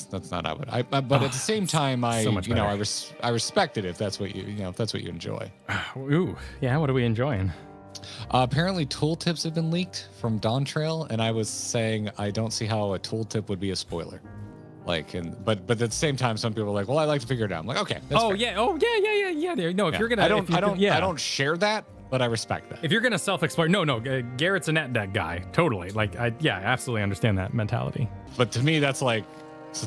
that's not how but at the same time, I respect it if that's what if that's what you enjoy. Ooh, yeah. What are we enjoying? Apparently, tooltips have been leaked from Dawn Trail, and I was saying I don't see how a tooltip would be a spoiler. But at the same time, some people are like, well, I like to figure it out. I'm like, okay. That's fair. Yeah. No, if you're gonna, I don't share that, but I respect that. If you're gonna self-explore, no, Garrett's a net deck guy, totally. I absolutely understand that mentality. But to me, that's like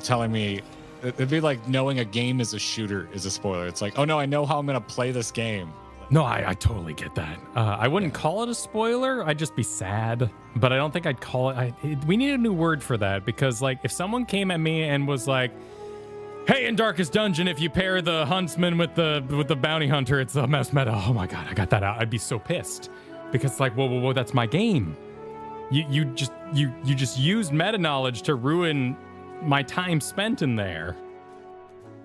telling me it'd be like knowing a game is a shooter is a spoiler. It's like, oh no, I know how I'm gonna play this game. No, I totally get that. I wouldn't call it a spoiler. I'd just be sad. But I don't think I'd call it. We need a new word for that, because like if someone came at me and was like, "Hey, in Darkest Dungeon, if you pair the huntsman with the bounty hunter, it's a mess meta." Oh my god, I got that out. I'd be so pissed, because like, whoa, that's my game. You just used meta knowledge to ruin my time spent in there.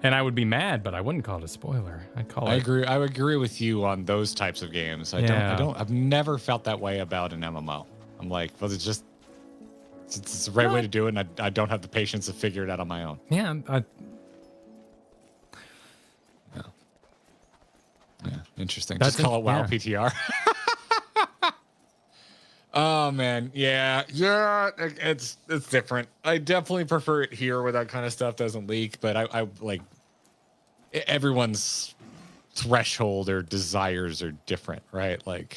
And I would be mad, but I wouldn't call it a spoiler. I would agree with you on those types of games. I've never felt that way about an MMO. I'm like, well, it's the right way to do it, and I don't have the patience to figure it out on my own. Yeah. Yeah, interesting. Just call it WoW PTR. Oh man, yeah, it's different. I definitely prefer it here where that kind of stuff doesn't leak, but I like everyone's threshold or desires are different, right? I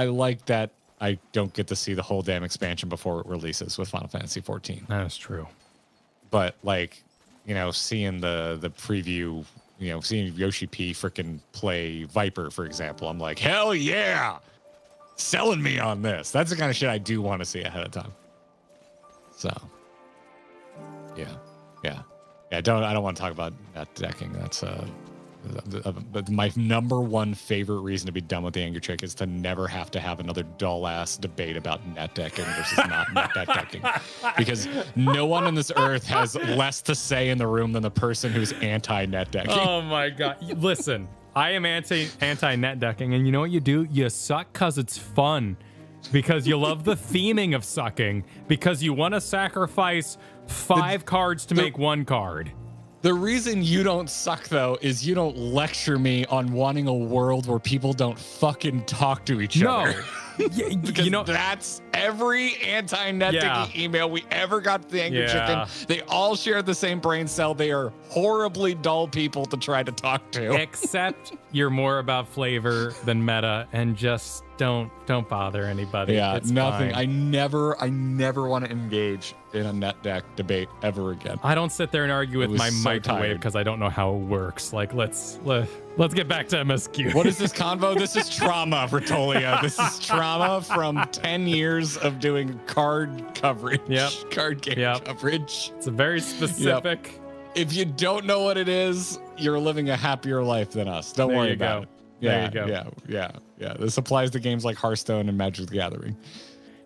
like that I don't get to see the whole damn expansion before it releases with Final Fantasy XIV. That is true. But seeing the preview, seeing Yoshi P freaking play Viper, for example, I'm like, hell yeah, selling me on this. That's the kind of shit I do want to see ahead of time. So, yeah. I don't want to talk about net decking. That's my number one favorite reason to be done with the Anger Trick is to never have to have another dull ass debate about net decking versus not net decking, because no one on this earth has less to say in the room than the person who's anti net decking. Oh my god! Listen, I am anti net decking, and you know what you do? You suck because it's fun, because you love the theming of sucking, because you want to sacrifice 5 cards to make 1 card. The reason you don't suck, though, is you don't lecture me on wanting a world where people don't fucking talk to each other. Because that's every anti-net decking email we ever got to the Angry Chicken. They all share the same brain cell. They are horribly dull people to try to talk to. Except you're more about flavor than meta, and just don't bother anybody. Yeah, it's nothing. Fine. I never want to engage in a net deck debate ever again. I don't sit there and argue with my microwave because I don't know how it works. Like, let's get back to MSQ. What is this convo? This is trauma, Ritolia. This is trauma from 10 years of doing card coverage. Yep. Card game coverage. It's a very specific. Yep. If you don't know what it is, you're living a happier life than us. Don't worry about it. There you go. Yeah. This applies to games like Hearthstone and Magic the Gathering.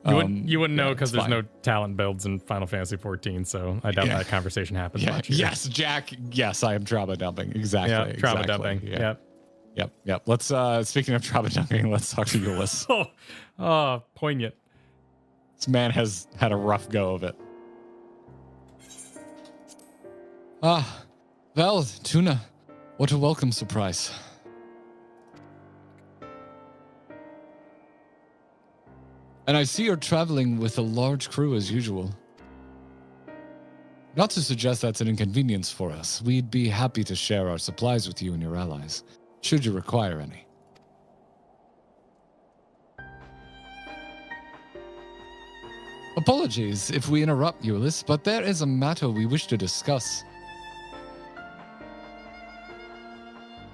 You wouldn't know because there's no talent builds in Final Fantasy XIV, so I doubt that conversation happens much. Yes, Jack. Yes, I am trauma dumping. Exactly. Yeah, trauma dumping. Yep. Let's speaking of trauma dumping, let's talk to Ulus. Oh, poignant. This man has had a rough go of it. Well, Tuna, what a welcome surprise. And I see you're traveling with a large crew as usual. Not to suggest that's an inconvenience for us. We'd be happy to share our supplies with you and your allies, should you require any. Apologies if we interrupt, Ulus, but there is a matter we wish to discuss.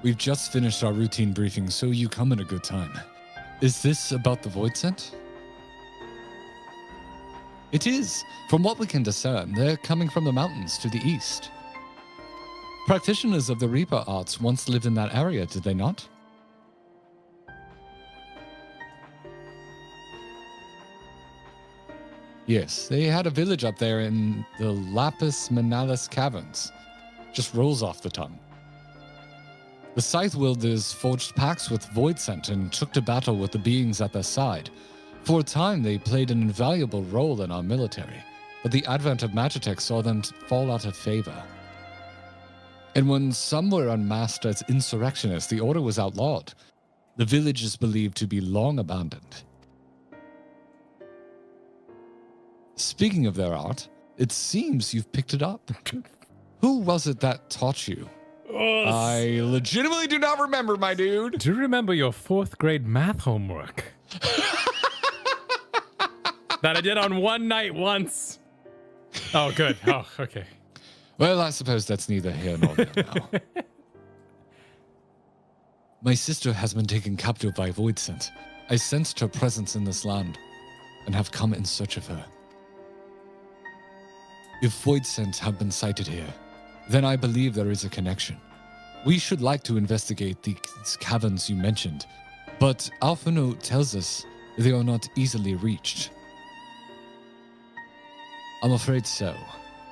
We've just finished our routine briefing, so you come at a good time. Is this about the voidsent? It is. From what we can discern, they're coming from the mountains to the east. Practitioners of the Reaper arts once lived in that area, did they not? Yes, they had a village up there in the Lapis Manalis Caverns. Just rolls off the tongue. The Scythe wielders forged pacts with voidsent and took to battle with the beings at their side. For a time, they played an invaluable role in our military, but the advent of Magitech saw them fall out of favor. And when some were unmasked as insurrectionists, the order was outlawed. The village is believed to be long abandoned. Speaking of their art, it seems you've picked it up. Who was it that taught you? I legitimately do not remember, my dude. Do you remember your 4th grade math homework? That I did on one night once. Oh, good. Oh, okay. Well, I suppose that's neither here nor there now. My sister has been taken captive by voidsent. I sensed her presence in this land and have come in search of her. If voidsent have been sighted here, then I believe there is a connection. We should like to investigate these caverns you mentioned, but Alphano tells us they are not easily reached. I'm afraid so.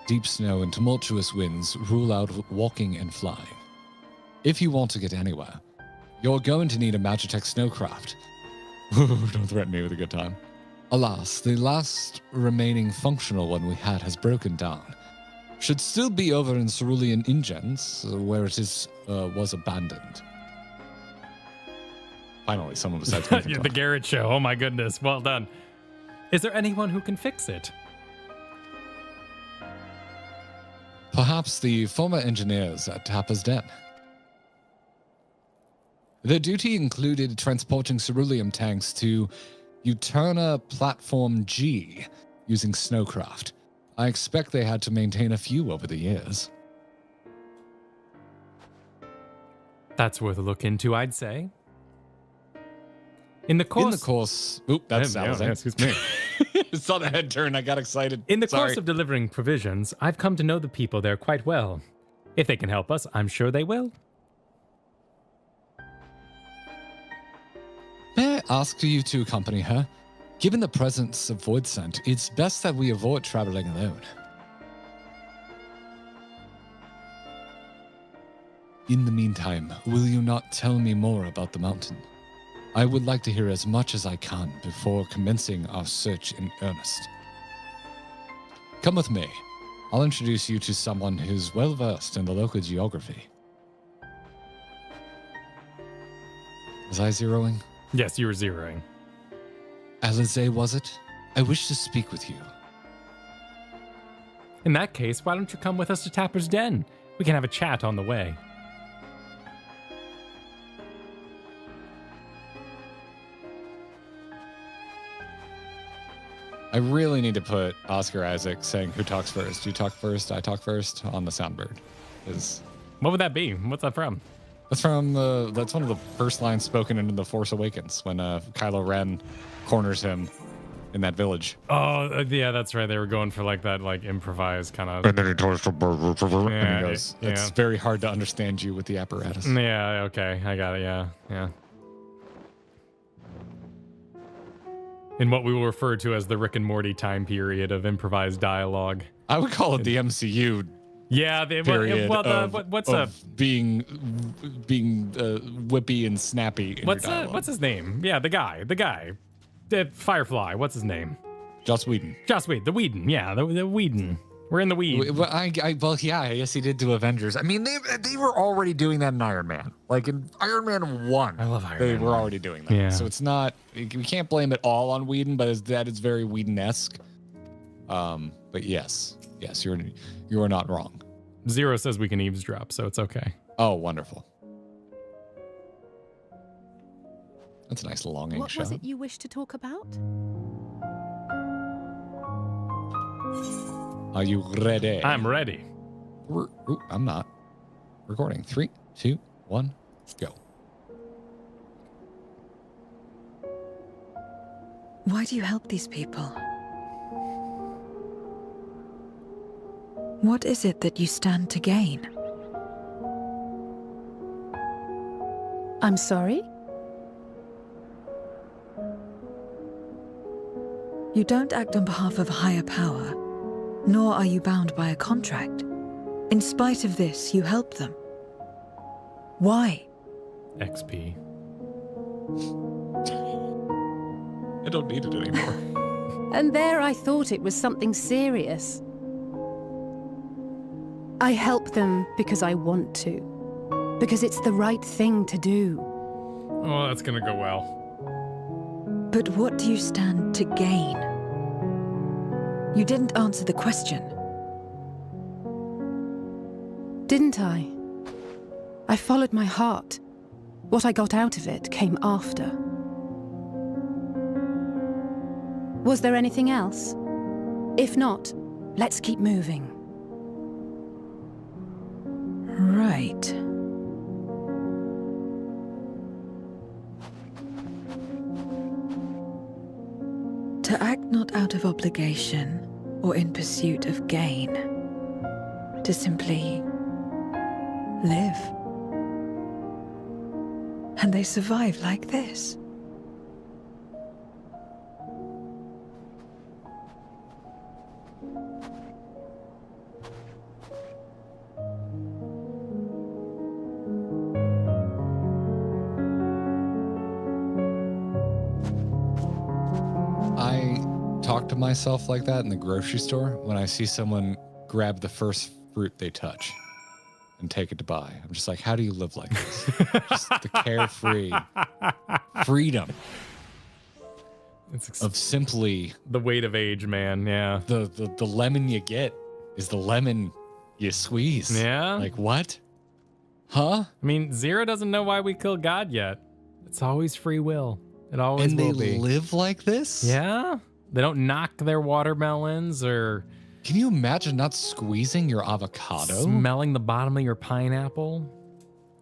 Deep snow and tumultuous winds rule out walking and flying. If you want to get anywhere, you're going to need a Magitech snowcraft. Don't threaten me with a good time. Alas, the last remaining functional one we had has broken down. Should still be over in Cerulean Ingens, where it was abandoned. Finally, someone besides me. Yeah, the Garrett Show. Oh my goodness. Well done. Is there anyone who can fix it? Perhaps the former engineers at Tapper's Den. Their duty included transporting ceruleum tanks to Uterna Platform G using snowcraft. I expect they had to maintain a few over the years. That's worth a look into, I'd say. In the course... Oop, that's yeah, excuse me. Saw the head turn, I got excited. In the course of delivering provisions, I've come to know the people there quite well. If they can help us, I'm sure they will. May I ask you to accompany her? Given the presence of voidsent, it's best that we avoid traveling alone. In the meantime, will you not tell me more about the mountain? I would like to hear as much as I can before commencing our search in earnest. Come with me. I'll introduce you to someone who's well versed in the local geography. Was I zeroing? Yes, you were zeroing. Alizé, was it? I wish to speak with you. In that case, why don't you come with us to Tapper's Den? We can have a chat on the way. I really need to put Oscar Isaac saying who talks first. You talk first, I talk first on the soundboard. What would that be? What's that from? That's that's one of the first lines spoken in The Force Awakens when Kylo Ren corners him in that village. Oh, yeah, that's right. They were going for like that, like improvised kind of. And then he turns to and Yeah, he goes, yeah. "It's very hard to understand you with the apparatus." Yeah, okay, I got it. Yeah. In what we will refer to as the Rick and Morty time period of improvised dialogue. I would call it the MCU Yeah, period what's being whippy and snappy. In what's his name? Yeah, the guy, Firefly. What's his name? Joss Whedon. The Whedon. Yeah, the Whedon. We're in the weed. Well, I guess he did do Avengers. I mean, they were already doing that in Iron Man. Like in Iron Man 1. I love Iron They Man. were already doing that. Yeah. So it's not, we can't blame it all on Whedon, but that is very Whedon-esque. But yes, you are not wrong. Zero says we can eavesdrop, so it's okay. Oh, wonderful. That's a nice longing What shot. was it you wished to talk about? Are you ready? I'm ready. Ooh, I'm not. Recording. 3, 2, 1, go. Why do you help these people? What is it that you stand to gain? I'm sorry? You don't act on behalf of a higher power, nor are you bound by a contract. In spite of this, you help them. Why? XP. I don't need it anymore. And there I thought it was something serious. I help them because I want to. Because it's the right thing to do. Oh, that's gonna go well. But what do you stand to gain? You didn't answer the question. Didn't I? I followed my heart. What I got out of it came after. Was there anything else? If not, let's keep moving. Right. To act not out of obligation or in pursuit of gain. To simply live. And they survive like this. I talk to myself like that in the grocery store when I see someone grab the first fruit they touch and take it to buy. I'm just like, how do you live like this? Just the carefree freedom It's of simply the weight of age, man. Yeah. the lemon you get is the lemon you squeeze. Yeah. Like what? Huh? I mean, Zero doesn't know why we killed God yet. It's always free will. It always And they will be. live like this? Yeah. They don't knock their watermelons or Can you imagine not squeezing your avocado? smelling the bottom of your pineapple.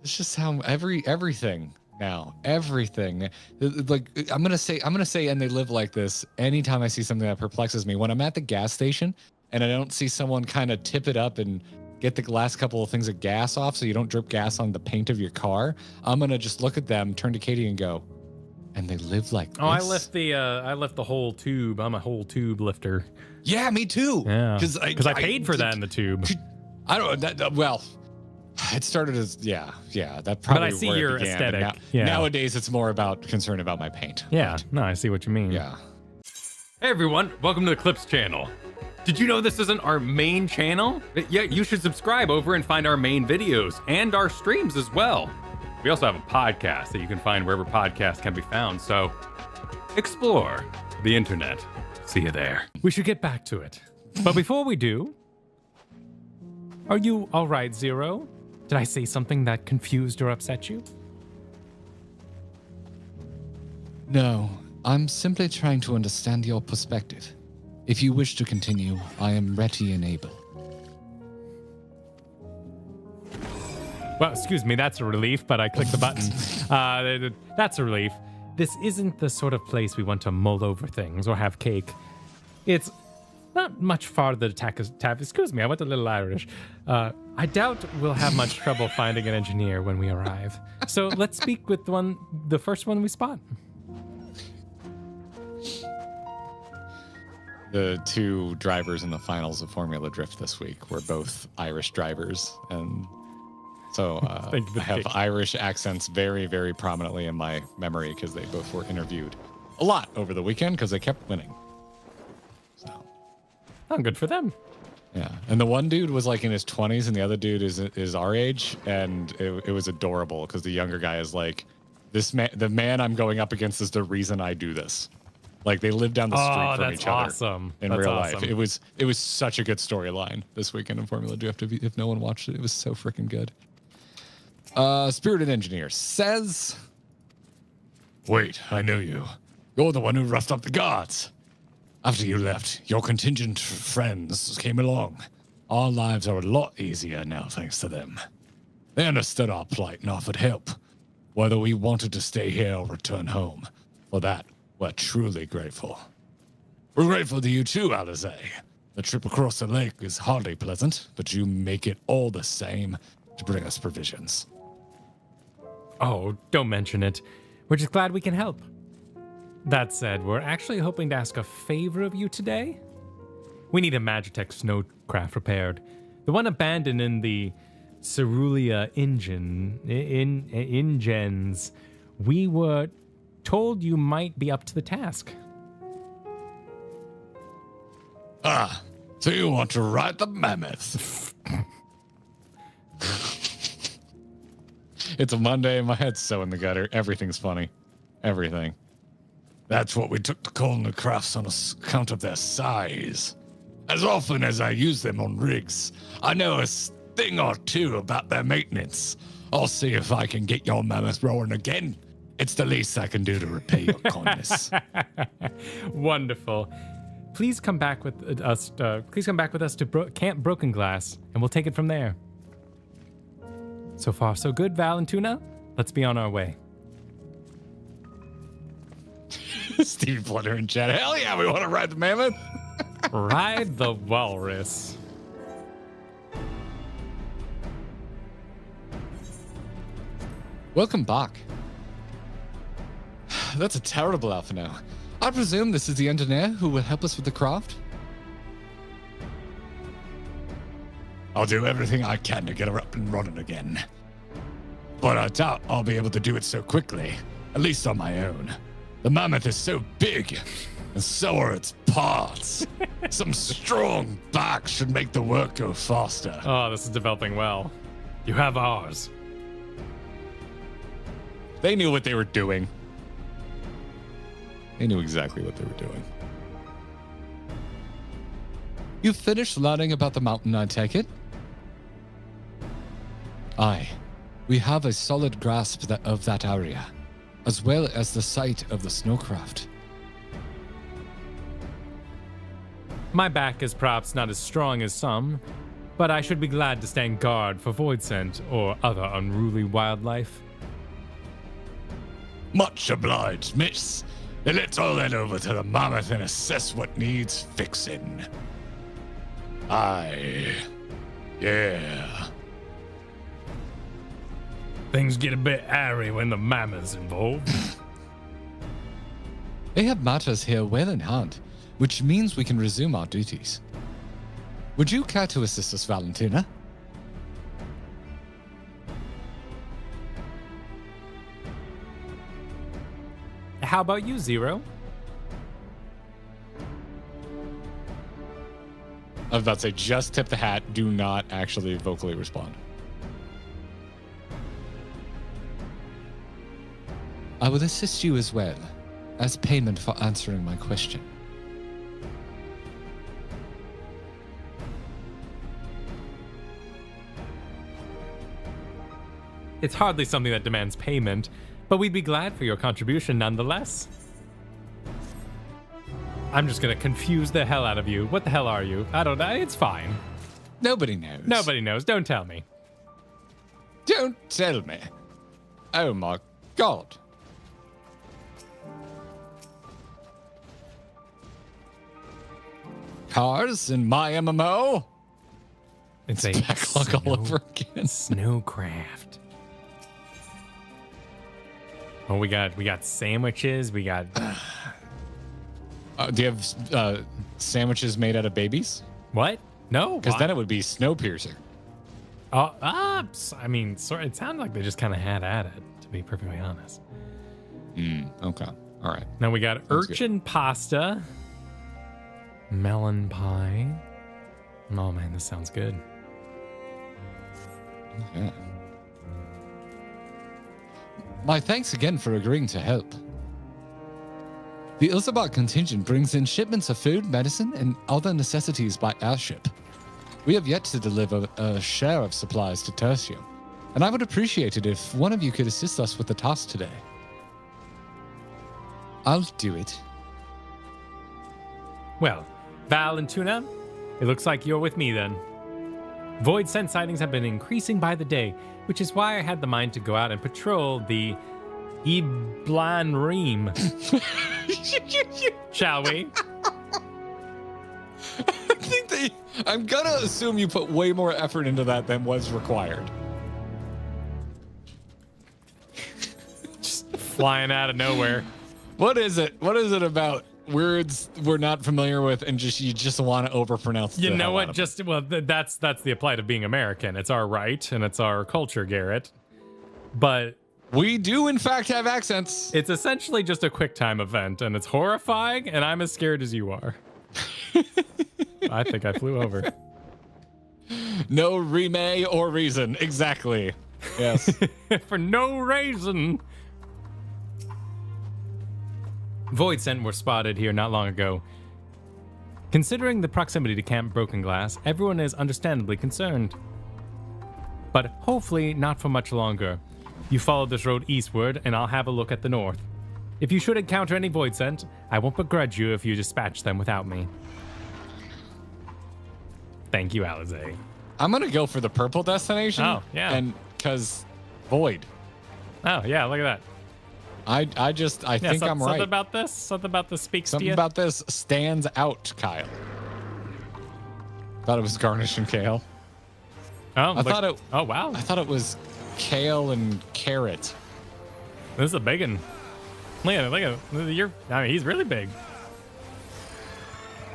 It's just how everything now, everything. Like I'm gonna say, and they live like this. Anytime I see something that perplexes me, when I'm at the gas station and I don't see someone kind of tip it up and get the last couple of things of gas off so you don't drip gas on the paint of your car, I'm gonna just look at them, turn to Katie, and go, and they live like this. Oh, I lift the whole tube. I'm a whole tube lifter. Yeah, me too. Yeah. because I paid for that in the tube. I don't. Well, it started as yeah. That probably. But I see where it your began, aesthetic. and Yeah. Nowadays, it's more about concern about my paint. Yeah. No, I see what you mean. Yeah. Hey everyone, welcome to the Clips channel. Did you know this isn't our main channel? Yeah, you should subscribe over and find our main videos and our streams as well. We also have a podcast that you can find wherever podcasts can be found, so explore the internet. See you there. We should get back to it. But before we do, are you all right, Zero? Did I say something that confused or upset you? No, I'm simply trying to understand your perspective. If you wish to continue, I am ready and able. Well, excuse me, that's a relief, but I clicked the button. That's a relief. This isn't the sort of place we want to mull over things or have cake. It's not much farther to tap. Excuse me, I went a little Irish. I doubt we'll have much trouble finding an engineer when we arrive. So let's speak with the first one we spot. The two drivers in the finals of Formula Drift this week were both Irish drivers, and so I have Irish accents very, very prominently in my memory because they both were interviewed a lot over the weekend because they kept winning. So, Oh, good for them. yeah, and the one dude was like in his 20s, and the other dude is our age, and it was adorable because the younger guy is like, "This man, the man I'm going up against, is the reason I do this." Like they live down the street from each other. Awesome. In That's real awesome. life. It was such a good storyline this weekend in Formula Drift. If no one watched it, it was so freaking good. Spirited Engineer says, "Wait, I know you. You're the one who roughed up the guards. After you left, your contingent friends came along. Our lives are a lot easier now thanks to them. They understood our plight and offered help, whether we wanted to stay here or return home. For that, we're truly grateful. We're grateful to you too, Alizé. The trip across the lake is hardly pleasant, but you make it all the same to bring us provisions." Oh, don't mention it. We're just glad we can help. That said, we're actually hoping to ask a favor of you today. We need a Magitech snowcraft repaired. The one abandoned in the Cerulean Ingens. We were told you might be up to the task. Ah, so you want to ride the mammoth? It's a Monday. My head's so in the gutter. Everything's funny. Everything. That's what we took to colony crafts on account of their size. As often as I use them on rigs, I know a thing or two about their maintenance. I'll see if I can get your mammoth rolling again. It's the least I can do to repay your kindness. Wonderful. Please come back with us. Please come back with us to Camp Broken Glass, and we'll take it from there. So far, so good, Valentuna. Let's be on our way. Stevie Flutter in chat. Hell yeah, we want to ride the mammoth. Ride the walrus. Welcome back. That's a terrible alpha now. I presume this is the engineer who will help us with the craft? I'll do everything I can to get her up and running again. But I doubt I'll be able to do it so quickly, at least on my own. The mammoth is so big, and so are its parts. Some strong back should make the work go faster. Oh, this is developing well. You have ours. They knew what they were doing. They knew exactly what they were doing. You've finished learning about the mountain, I take it? Aye. We have a solid grasp of that area, as well as the site of the snowcraft. My back is perhaps not as strong as some, but I should be glad to stand guard for voidsent or other unruly wildlife. Much obliged, miss. Then let's all head over to the mammoth and assess what needs fixing. Aye. Yeah. Things get a bit airy when the mammoth's involved. They have matters here well in hand, which means we can resume our duties. Would you care to assist us, Valentina? How about you, Zero? I was about to say, just tip the hat. Do not actually vocally respond. I will assist you as well, as payment for answering my question. It's hardly something that demands payment, but we'd be glad for your contribution nonetheless. I'm just gonna confuse the hell out of you. What the hell are you? I don't know. It's fine. Nobody knows. Nobody knows. Don't tell me. Don't tell me. Oh my god. Cars in my MMO? It's a Backlog all over again. snowcraft. Oh, we got sandwiches. We got Do you have sandwiches made out of babies? what? No, Because then it would be Snowpiercer. I mean, it sounded like they just kind of had at it, to be perfectly honest. Okay. All right. Now we got Sounds good. urchin pasta, melon pie. Oh man, this sounds good. Yeah. My thanks again for agreeing to help. The Ilsabot contingent brings in shipments of food, medicine, and other necessities by airship. We have yet to deliver a share of supplies to Tertium, and I would appreciate it if one of you could assist us with the task today. I'll do it. Well, Val and Tuna, it looks like you're with me then. Voidsent sightings have been increasing by the day, which is why I had the mind to go out and patrol the Iblan Reem. Shall we? I'm gonna assume you put way more effort into that than was required. Just flying out of nowhere. What is it? What is it about words we're not familiar with and you just want to overpronounce? You the know hell what? out of Just well, that's the plight of being American. It's our right and it's our culture, Garrett. But it. We do in fact have accents. it's essentially just a quick time event, and it's horrifying, and I'm as scared as you are. I think I flew over. No remay or reason. Exactly. Yes. For no reason. Voidsent were spotted here not long ago. Considering the proximity to Camp Broken Glass, everyone is understandably concerned. But hopefully not for much longer. You follow this road eastward, and I'll have a look at the north. If you should encounter any Voidsent, I won't begrudge you if you dispatch them without me. Thank you, Alizé. I'm gonna go for the purple destination. Oh, yeah. And because void. Oh, yeah, look at that. I think I'm Something right. Something about this speaks to Something you. about this stands out, Kyle. Thought it was garnish and kale. Oh, I thought it. Oh, wow. I thought it was kale and carrot. This is a big one. Look at it. I mean, he's really big.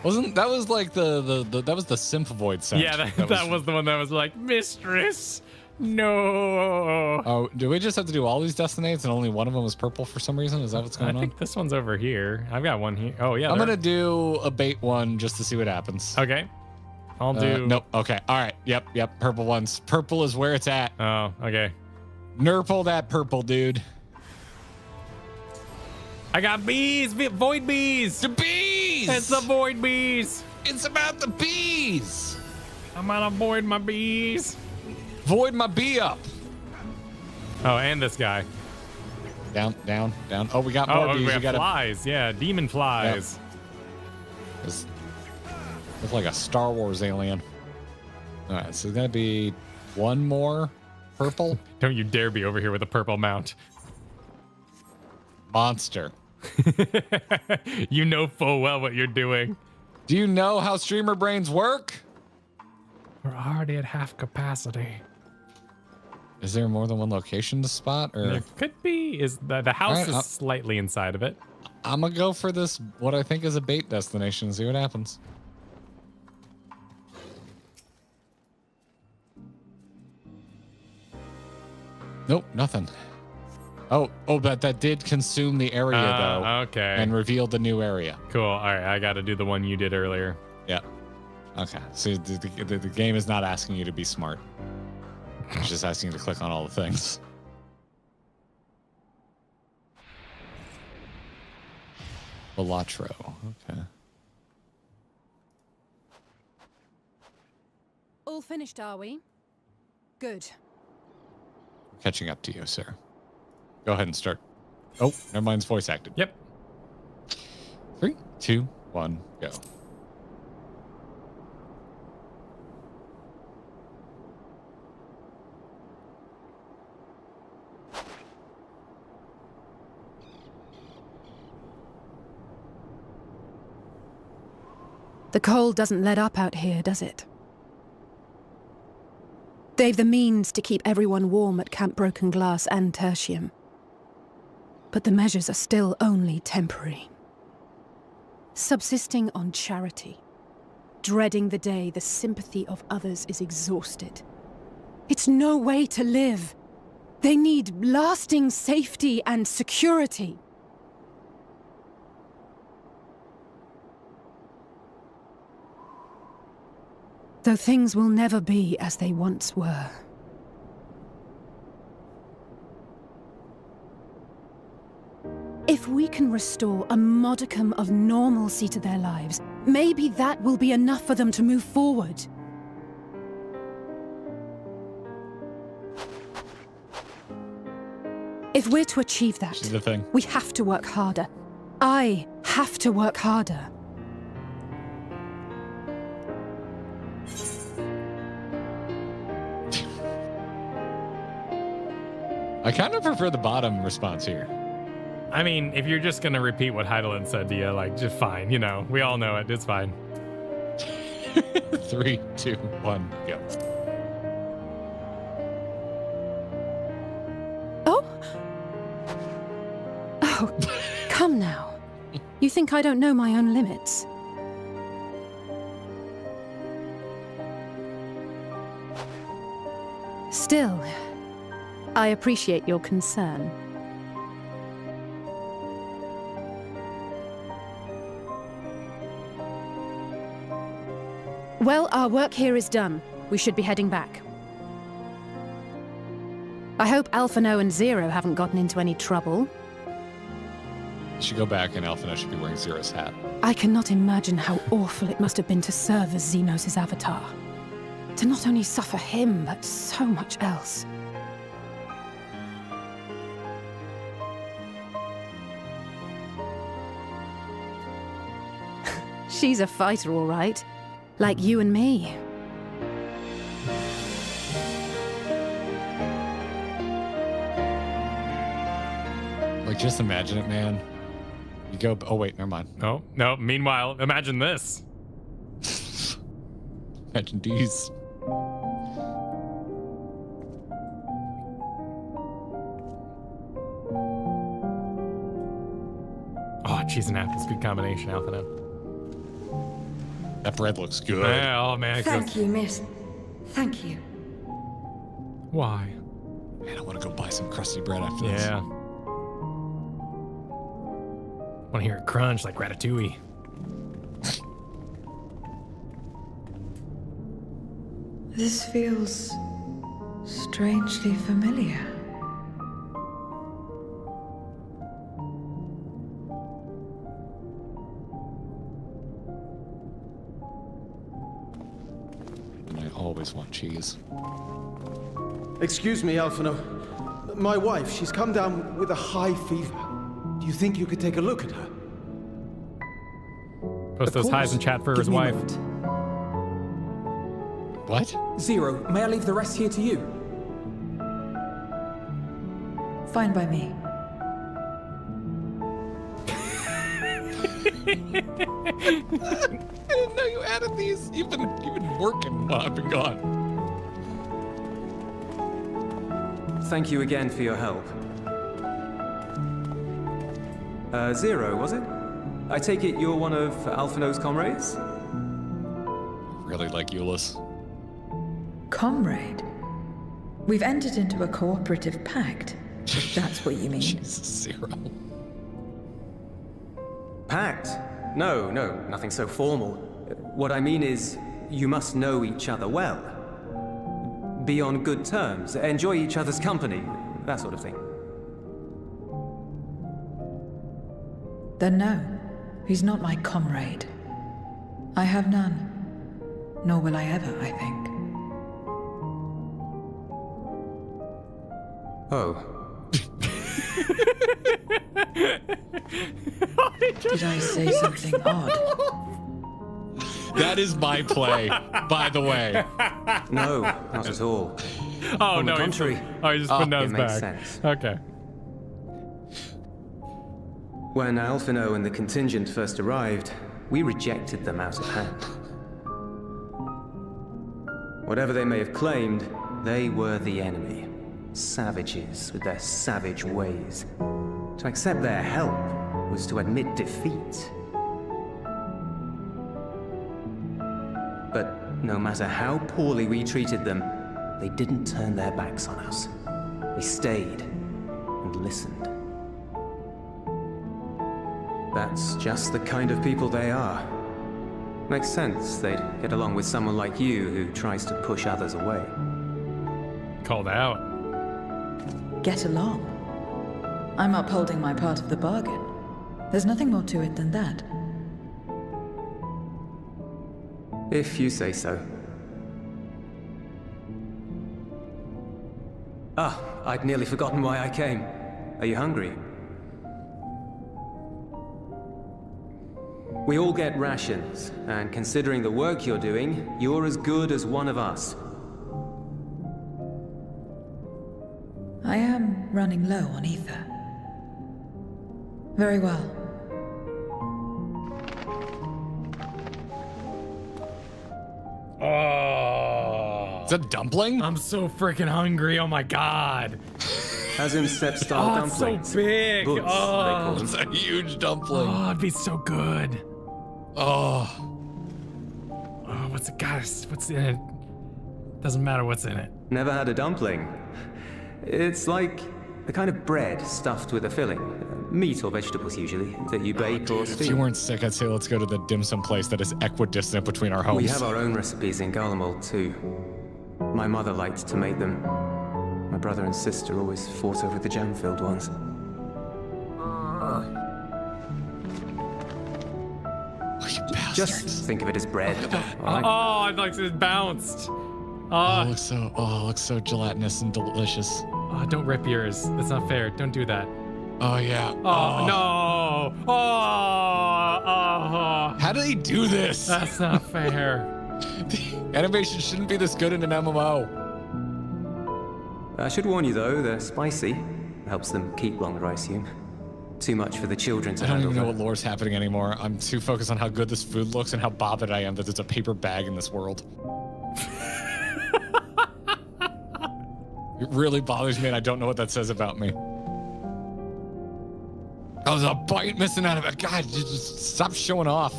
Wasn't that was like the that was the simp void scent? Yeah, that was the one that was like, Mistress, no. Oh, do we just have to do all these destinates and only one of them was purple for some reason? Is that what's I going on? think this one's over here. I've got one here. Oh, yeah. I'm gonna do a bait one just to see what happens. Okay. I'll do. Nope. Okay. All right. Yep. Purple ones. Purple is where it's at. Oh, okay. Nurple that purple, dude. I got bees, void bees. The bees. It's the void bees. It's about the bees. I'm gonna void my bees. Void my bee up. Oh, and this guy. Down. Oh, we got more Oh, bees. we have gotta. flies. Yeah, demon flies. It's like a Star Wars alien. All right, so there's gonna be one more purple Don't you dare be over here with a purple mount. monster. You know full well what you're doing. Do you know how streamer brains work? We're already at half capacity. Is there more than one location to spot? Or There could be. Is the house Alright, is I'll- slightly inside of it. I'm gonna go for this, what I think is a bait destination, and see what happens. Nope, nothing. Oh, but that did consume the area though, Okay. and revealed the new area. Cool. All right. I got to do the one you did earlier. Yeah. Okay. So the game is not asking you to be smart. It's just asking you to click on all the things. Velatro. Okay. All finished, are we? Good. Catching up to you, sir. Go ahead and start. Oh, never mind. It's voice acted. Yep. 3, 2, 1, go. The cold doesn't let up out here, does it? They've the means to keep everyone warm at Camp Broken Glass and Tertium. But the measures are still only temporary. Subsisting on charity. Dreading the day the sympathy of others is exhausted. It's no way to live. They need lasting safety and security. Though things will never be as they once were. If we can restore a modicum of normalcy to their lives, maybe that will be enough for them to move forward. If we're to achieve that, She's the thing. we have to work harder. I have to work harder. I kind of prefer the bottom response here. I mean, if you're just gonna repeat what Heidelin said to you, like, just fine. You know, we all know it. It's fine. 3, 2, 1, go. Oh? Oh, come now. You think I don't know my own limits? Still, I appreciate your concern. Well, our work here is done. We should be heading back. I hope Alphino and Zero haven't gotten into any trouble. You should go back, and Alphino should be wearing Zero's hat. I cannot imagine how awful it must have been to serve as Xenos' avatar. To not only suffer him, but so much else. She's a fighter, all right. Like you and me. Like, just imagine it, man. You go, oh wait, never mind. Oh, no. Meanwhile, imagine this. Imagine these. Oh, cheese and apples. Good combination, Alphino. That bread looks good. Yeah, oh, man. Thank you, miss. Thank you. Why? Man, I want to go buy some crusty bread after this. Yeah. Want to hear it crunch like Ratatouille. This feels strangely familiar. And I always want cheese. Excuse me, Alphino. My wife, she's come down with a high fever. Do you think you could take a look at her? Post those highs in chat for his wife. What? Zero, may I leave the rest here to you? Fine by me. I didn't know you added these. You've been working while I've been gone. Thank you again for your help. Zero, was it? I take it you're one of Alphino's comrades? Really like Ulus. Comrade? We've entered into a cooperative pact, if that's what you mean. Jesus, Zero. Pact? No, nothing so formal. What I mean is, you must know each other well. Be on good terms, enjoy each other's company, that sort of thing. Then no, he's not my comrade. I have none. Nor will I ever, I think. Oh. Did I say something odd? That is my play, by the way. No, not at all. Oh, On no. the contrary. He just put those it makes back. sense. Okay. When Alphino and the contingent first arrived, we rejected them out of hand. Whatever they may have claimed, they were the enemy. Savages with their savage ways. To accept their help was to admit defeat. But no matter how poorly we treated them, they didn't turn their backs on us. They stayed and listened. That's just the kind of people they are. Makes sense they'd get along with someone like you who tries to push others away. Called out. Get along. I'm upholding my part of the bargain. There's nothing more to it than that. If you say so. Ah, I'd nearly forgotten why I came. Are you hungry? We all get rations, and considering the work you're doing, you're as good as one of us. I am running low on ether. Very well. Oh. Is that Dumpling? I'm so freaking hungry. Oh my god. As in step-style Oh, it's so dumplings. big. Boots, they call them. It's a huge dumpling. Oh, it'd be so good. Oh. Oh, what's it, guys? What's in it? Doesn't matter what's in it. Never had a dumpling. It's like a kind of bread stuffed with a filling. Meat or vegetables, usually, that you bake or If you steam. weren't sick, I'd say let's go to the dim sum place that is equidistant between our homes. We have our own recipes in Garlemald, too. My mother liked to make them. My brother and sister always fought over the jam-filled ones. Oh, you bastards. Just think of it as bread. Oh, all right? I like it bounced. Oh, it looks so gelatinous and delicious. Oh, don't rip yours. That's not fair. Don't do that. Oh yeah. Oh, no. Oh, How do they do this? that's not fair. Animation shouldn't be this good in an MMO. I should warn you, though, they're spicy. Helps them keep longer, I assume. Too much for the children to I don't handle. even know though. what lore's happening anymore. I'm too focused on how good this food looks and how bothered I am that there's a paper bag in this world. It really bothers me, and I don't know what that says about me. Oh, there's a bite missing out of it. God, just stop showing off.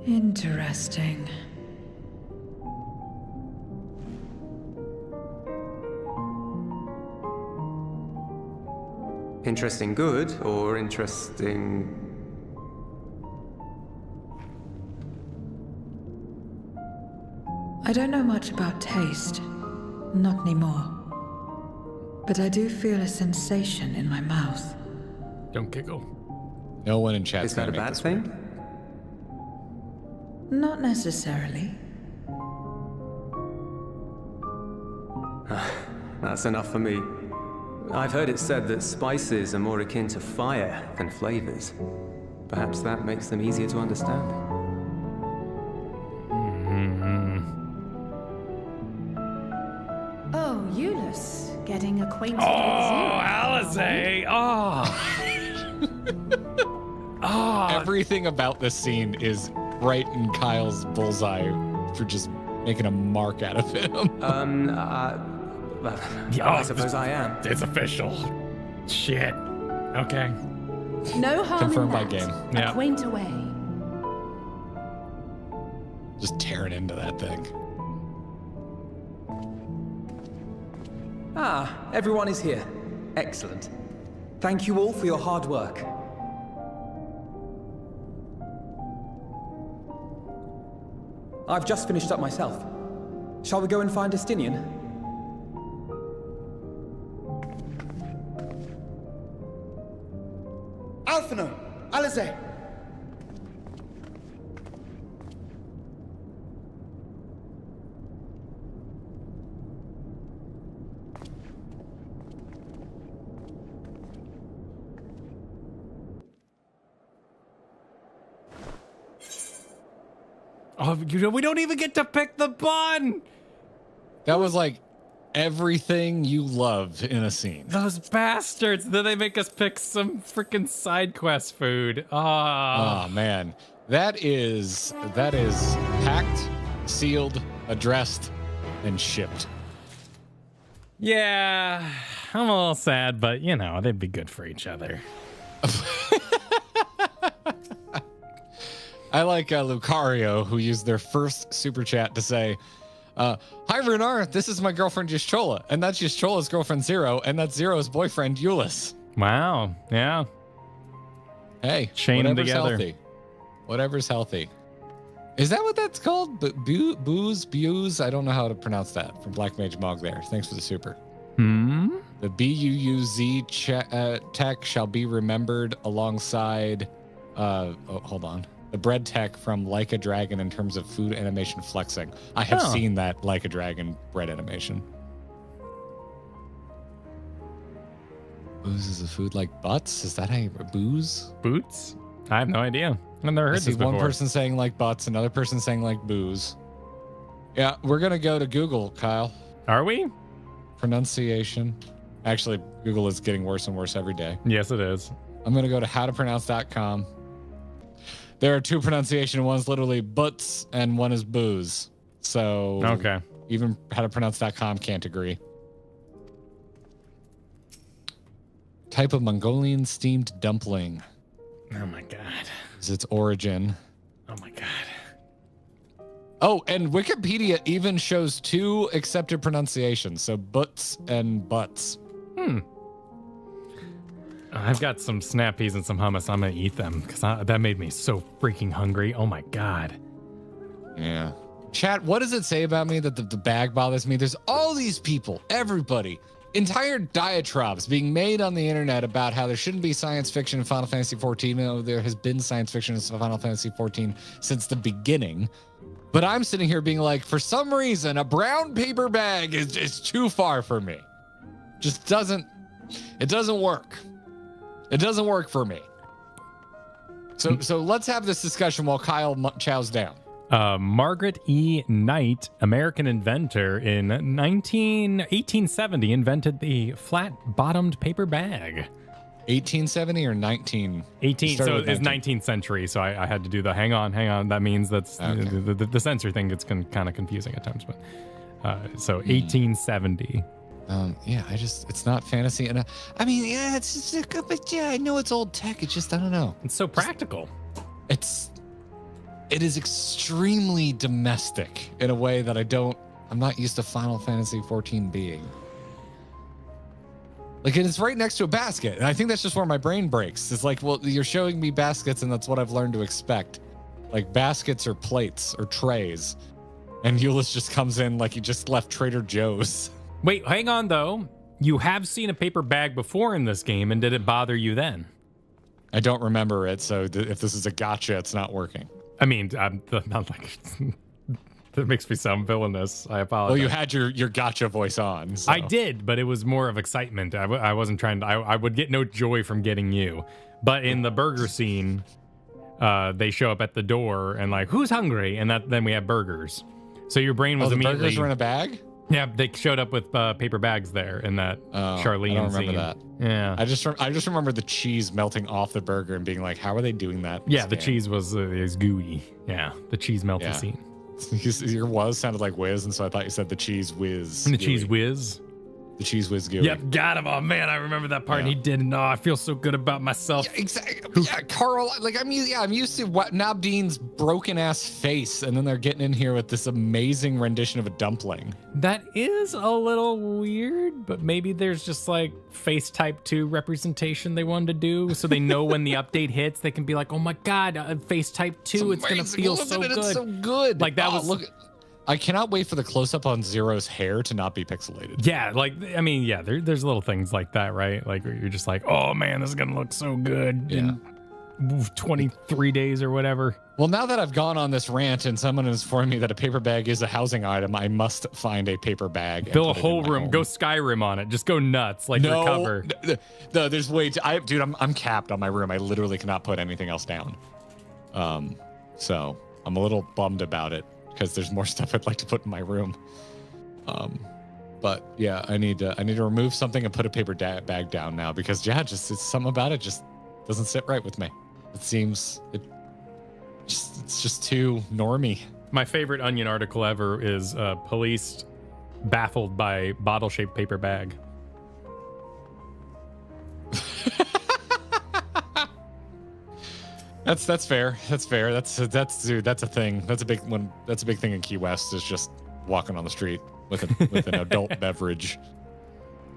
Interesting. Interesting good, or interesting... I don't know much about taste. Not anymore. But I do feel a sensation in my mouth. Don't giggle. No one in chat Is that a bad thing? Not necessarily. That's enough for me. I've heard it said that spices are more akin to fire than flavors. Perhaps that makes them easier to understand. Oh, Ulus, getting acquainted Oh, Alizé. Oh. Everything about this scene is right in Kyle's bullseye for just making a mark out of him. Well, Yeah, I suppose I am. It's official. Shit. Okay. with you. No harm Confirmed in by that. game. Yeah. Acquaint away. Just tearing into that thing. Ah, everyone is here. Excellent. Thank you all for your hard work. I've just finished up myself. Shall we go and find Estinian? Alphino! Alizé! Oh, we don't even get to pick the bun. That was like everything you love in a scene. Those bastards. Then they make us pick some freaking side quest food. Ah. Oh man, that is packed, sealed, addressed, and shipped. Yeah. I'm a little sad, but you know, they'd be good for each other. I like Lucario, who used their first super chat to say, "Hi Runar, this is my girlfriend Yastrola, and that's Yastrola's girlfriend Zero, and that's Zero's boyfriend Ulus." Wow. Yeah. Hey, Chain them whatever's together. healthy. Whatever's healthy. Is that what that's called? Booze? I don't know how to pronounce that. From Black Mage Mog there. Thanks for the super. The BUUZ tech shall be remembered alongside, hold on. The bread tech from Like a Dragon in terms of food animation flexing. I have Oh. seen that Like a Dragon bread animation. Booze is a food like butts? Is that how you booze? Boots? I have no idea. I've never I heard see this before. one person saying like butts, another person saying like booze. Yeah, we're gonna go to Google, Kyle. Are we? Pronunciation. Actually, Google is getting worse and worse every day. Yes, it is. I'm gonna go to howtopronounce.com. There are two pronunciation. One's literally butts and one is booze. So Okay. even howtopronounce.com can't agree. Type of Mongolian steamed dumpling Oh my god. is its origin. Oh my god. Oh, and Wikipedia even shows two accepted pronunciations. So butts and butts. I've got some snap peas and some hummus. I'm gonna eat them because that made me so freaking hungry. Oh my god. Yeah. Chat, what does it say about me that the bag bothers me? There's all these people, everybody, entire diatribes being made on the internet about how there shouldn't be science fiction in Final Fantasy XIV. You know, there has been science fiction in Final Fantasy XIV since the beginning. But I'm sitting here being like, for some reason, a brown paper bag is too far for me. Just doesn't work. It doesn't work for me. So let's have this discussion while Kyle chows down. Margaret E. Knight, American inventor, in 1870 invented the flat-bottomed paper bag. 1870 or 19? 18. So it's 19th century. So I had to do the hang on. That means that's okay. The censor thing gets kind of confusing at times. But so 1870. Yeah, it's not fantasy, and I mean, yeah, it's just, but yeah, I know it's old tech. It's just I don't know. It's so practical. It is extremely domestic in a way that I'm not used to Final Fantasy XIV being. Like, it's right next to a basket, and I think that's just where my brain breaks. It's like, well, you're showing me baskets, and that's what I've learned to expect. Like baskets or plates or trays, and Ulus just comes in like he just left Trader Joe's. Wait, hang on though. You have seen a paper bag before in this game, and did it bother you then? I don't remember it, so if this is a gotcha, it's not working. I mean, I'm not like that makes me sound villainous. I apologize. Well, you had your gotcha voice on. So. I did, but it was more of excitement. I wasn't trying to. I would get no joy from getting you. But in the burger scene, they show up at the door and like, who's hungry? And then we have burgers. So your brain was immediately. Burgers were in a bag. Yeah, they showed up with paper bags there in that Charlene I don't remember scene. that. Yeah, I just remember the cheese melting off the burger and being like, how are they doing that? Yeah, the cheese was gooey. Yeah, the cheese melting scene. Your was sounded like whiz, and so I thought you said the cheese whiz. And the cheese whiz. The cheese whiz gooey. Yep, got him. Oh man, I remember that part. And he didn't. Oh, I feel so good about myself. Yeah, exactly. Yeah, Carl. Like I'm used to what Nabdeen's broken ass face, and then they're getting in here with this amazing rendition of a dumpling. That is a little weird, but maybe there's just like face type 2 representation they wanted to do, so they know when the update hits, they can be like, oh my god, face type 2, it's gonna feel so good. It's so good. Like that was. Look. I cannot wait for the close-up on Zero's hair to not be pixelated. Yeah, like, I mean, yeah, there's little things like that, right? Like, you're just like, oh, man, this is going to look so good in 23 days or whatever. Well, now that I've gone on this rant and someone has informed me that a paper bag is a housing item, I must find a paper bag. Build a whole room. Go Skyrim on it. Just go nuts, like your cover. No, there's way too... Dude, I'm capped on my room. I literally cannot put anything else down. So I'm a little bummed about it, because there's more stuff I'd like to put in my room. But yeah, I need to remove something and put a paper bag down now, because it's something about it just doesn't sit right with me. It's just too normy. My favorite Onion article ever is police baffled by bottle-shaped paper bag. That's fair. That's fair. That's a thing. That's a big one. That's a big thing in Key West, is just walking on the street with an adult beverage.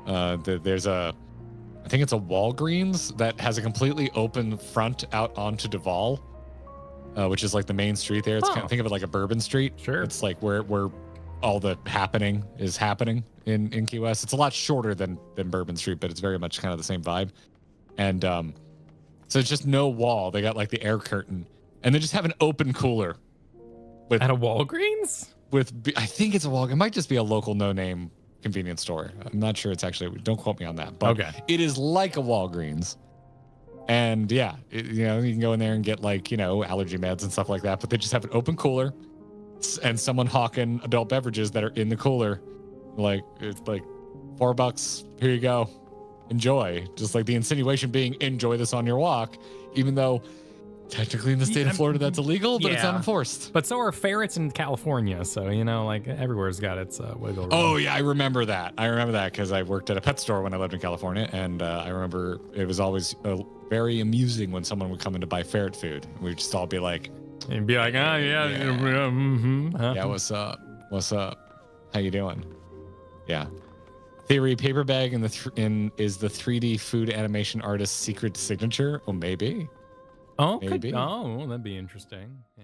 There's I think it's a Walgreens that has a completely open front out onto Duval, which is like the main street there. It's kind of, think of it like a Bourbon Street. Sure. It's like where all the happening is happening in Key West. It's a lot shorter than Bourbon Street, but it's very much kind of the same vibe. And so it's just no wall. They got like the air curtain, and they just have an open cooler. At a Walgreens? I think it's a Walgreens. It might just be a local no-name convenience store. I'm not sure it's actually. Don't quote me on that. But It is like a Walgreens. And yeah, you can go in there and get like, allergy meds and stuff like that. But they just have an open cooler, and someone hawking adult beverages that are in the cooler. Like, it's like $4. Here you go. Enjoy. Just like the insinuation being, enjoy this on your walk, even though technically in the state of Florida that's illegal, but it's not enforced. But so are ferrets in California, so like everywhere's got its wiggle room. Oh yeah, I remember that because I worked at a pet store when I lived in California, and I remember it was always very amusing when someone would come in to buy ferret food. We'd just all be like, and be like, yeah, what's up, how you doing? Yeah. Theory: paper bag is the 3D food animation artist's secret signature. Oh, maybe. Oh, Maybe. oh, that'd be interesting. Yeah.